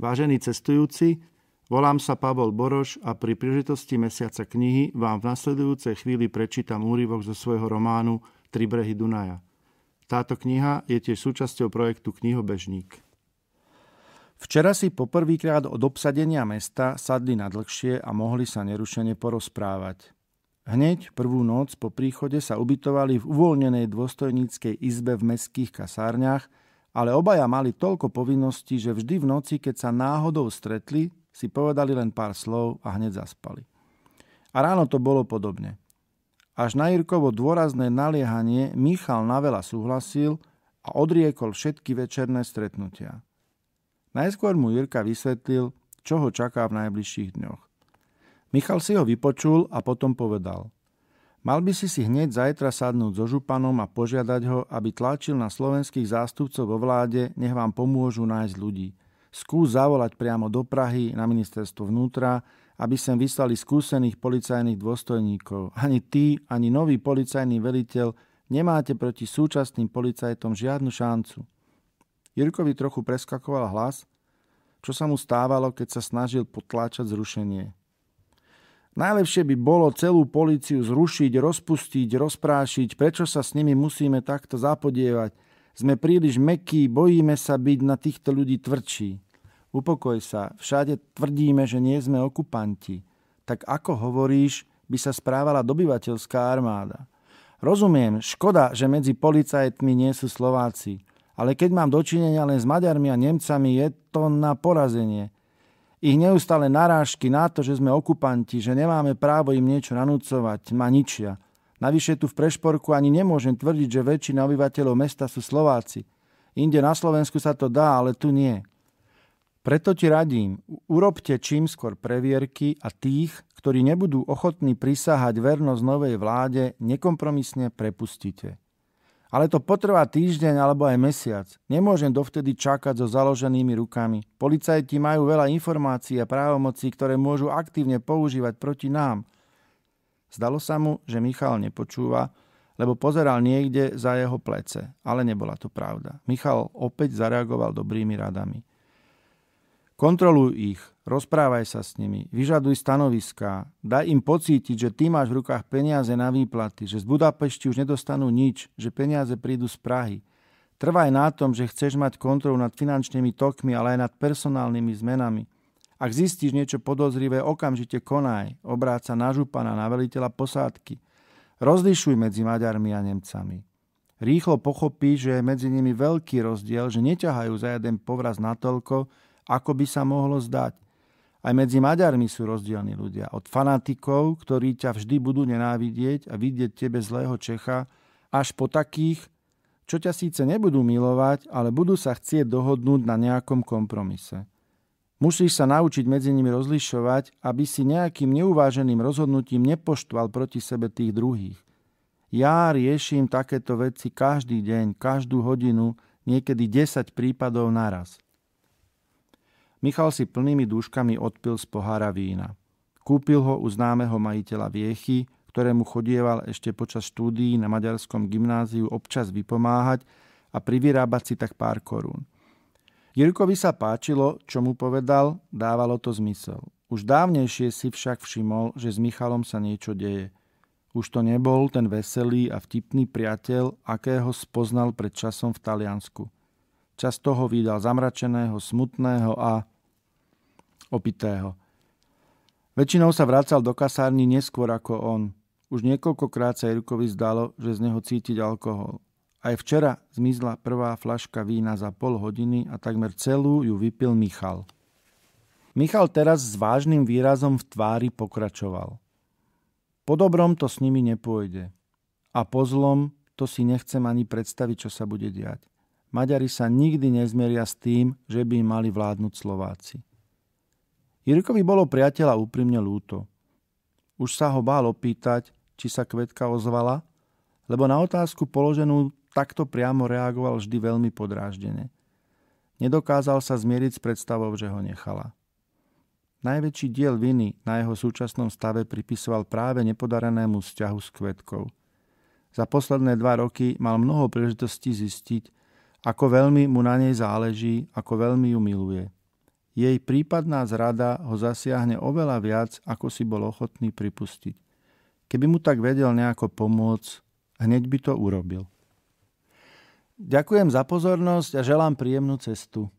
Vážení cestujúci, volám sa Pavol Boroš a pri príležitosti mesiaca knihy vám v nasledujúcej chvíli prečítam úryvok zo svojho románu Tri brehy Dunaja. Táto kniha je tiež súčasťou projektu Knihobežník. Včera si poprvýkrát od obsadenia mesta sadli na dlhšie a mohli sa nerušene porozprávať. Hneď prvú noc po príchode sa ubytovali v uvoľnenej dôstojníckej izbe v mestských kasárniach, ale obaja mali toľko povinností, že vždy v noci, keď sa náhodou stretli, si povedali len pár slov a hneď zaspali. A ráno to bolo podobne. Až na Jirkovo dôrazné naliehanie Michal naveľa súhlasil a odriekol všetky večerné stretnutia. Najskôr mu Jirka vysvetlil, čo ho čaká v najbližších dňoch. Michal si ho vypočul a potom povedal: Mal by si hneď zajtra sadnúť so županom a požiadať ho, aby tlačil na slovenských zástupcov vo vláde, nech vám pomôžu nájsť ľudí. Skús zavolať priamo do Prahy na ministerstvo vnútra, aby sem vyslali skúsených policajných dôstojníkov. Ani ty, ani nový policajný veliteľ nemáte proti súčasným policajtom žiadnu šancu. Jirkovi trochu preskakoval hlas, čo sa mu stávalo, keď sa snažil potláčať zrušenie. Najlepšie by bolo celú políciu zrušiť, rozpustiť, rozprášiť. Prečo sa s nimi musíme takto zapodievať? Sme príliš mäkkí, bojíme sa byť na týchto ľudí tvrdší. Upokoj sa, všade tvrdíme, že nie sme okupanti. Tak ako hovoríš, by sa správala dobyvateľská armáda. Rozumiem, škoda, že medzi policajtmi nie sú Slováci. Ale keď mám dočinenia len s Maďarmi a Nemcami, je to na porazenie. Ich neustále narážky na to, že sme okupanti, že nemáme právo im niečo nanúcovať, ma ničia. Navyše tu v Prešporku ani nemôžem tvrdiť, že väčšina obyvateľov mesta sú Slováci. Inde na Slovensku sa to dá, ale tu nie. Preto ti radím, urobte čím skôr previerky a tých, ktorí nebudú ochotní prisahať vernosť novej vláde, nekompromisne prepustite. Ale to potrvá týždeň alebo aj mesiac. Nemôžem dovtedy čakať so založenými rukami. Policajti majú veľa informácií a právomocí, ktoré môžu aktívne používať proti nám. Zdalo sa mu, že Michal nepočúva, lebo pozeral niekde za jeho plece. Ale nebola to pravda. Michal opäť zareagoval dobrými radami. Kontroluj ich, rozprávaj sa s nimi, vyžaduj stanoviská, daj im pocítiť, že ty máš v rukách peniaze na výplaty, že z Budapešti už nedostanú nič, že peniaze prídu z Prahy. Trvaj na tom, že chceš mať kontrolu nad finančnými tokmi, ale aj nad personálnymi zmenami. Ak zistíš niečo podozrivé, okamžite konaj, obráť sa na župana, na veliteľa posádky. Rozlišuj medzi Maďarmi a Nemcami. Rýchlo pochopíš, že je medzi nimi veľký rozdiel, že neťahajú za jeden povraz natoľko, ako by sa mohlo zdať. Aj medzi Maďarmi sú rozdielni ľudia. Od fanatikov, ktorí ťa vždy budú nenávidieť a vidieť tebe zlého Čecha, až po takých, čo ťa síce nebudú milovať, ale budú sa chcieť dohodnúť na nejakom kompromise. Musíš sa naučiť medzi nimi rozlišovať, aby si nejakým neuváženým rozhodnutím nepoštval proti sebe tých druhých. Ja riešim takéto veci každý deň, každú hodinu, niekedy 10 prípadov naraz. Michal si plnými dúškami odpil z pohára vína. Kúpil ho u známeho majiteľa Viechy, ktorému chodieval ešte počas štúdií na maďarskom gymnáziu občas vypomáhať a privyrábať si tak pár korún. Jirkovi sa páčilo, čo mu povedal, dávalo to zmysel. Už dávnejšie si však všimol, že s Michalom sa niečo deje. Už to nebol ten veselý a vtipný priateľ, akého spoznal pred časom v Taliansku. Často ho videl zamračeného, smutného a opitého. Väčšinou sa vracal do kasárny neskôr ako on. Už niekoľkokrát sa Jirkovi zdalo, že z neho cítiť alkohol. Aj včera zmizla prvá fľaška vína za pol hodiny a takmer celú ju vypil Michal. Michal teraz s vážnym výrazom v tvári pokračoval. Po dobrom to s nimi nepôjde. A po zlom to si nechcem ani predstaviť, čo sa bude diať. Maďari sa nikdy nezmieria s tým, že by im mali vládnuť Slováci. Jirkovi bolo priateľa úprimne ľúto. Už sa ho bál opýtať, či sa Kvetka ozvala, lebo na otázku položenú takto priamo reagoval vždy veľmi podráždene. Nedokázal sa zmieriť s predstavou, že ho nechala. Najväčší diel viny na jeho súčasnom stave pripisoval práve nepodarenému vzťahu s Kvetkou. Za posledné 2 roky mal mnoho príležitostí zistiť, ako veľmi mu na nej záleží, ako veľmi ju miluje. jej prípadná zrada ho zasiahne oveľa viac, ako si bol ochotný pripustiť. Keby mu tak vedel nejako pomôcť, hneď by to urobil. Ďakujem za pozornosť a želám príjemnú cestu.